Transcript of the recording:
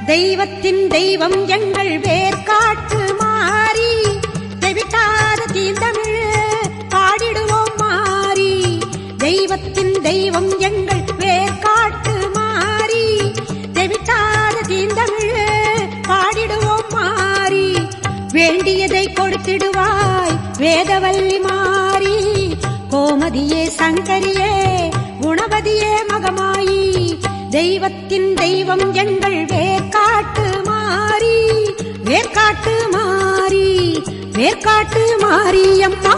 தெய்வத்தின் தெய்வம் எங்கள் வேர்காட்டு மாறி, தெவிட்டாத தீந்தமிழ் பாடிடுவோம் மாறி. தெய்வத்தின் தெய்வம் எங்கள் வேர்காட்டு மாறி, தெவிட்டாத தீந்தமிழ் பாடிடுவோம் மாறி. வேண்டியதை கொடுத்திடுவாய் வேதவல்லி மாறி, கோமதியே சங்கரியே குணவதியே மகமாயி. தெய்வத்தின் தெய்வம் எங்கள் வேர்காட்டு மாறி, வேர்காட்டு மாறி, வேர்காட்டு மாரியம்மா.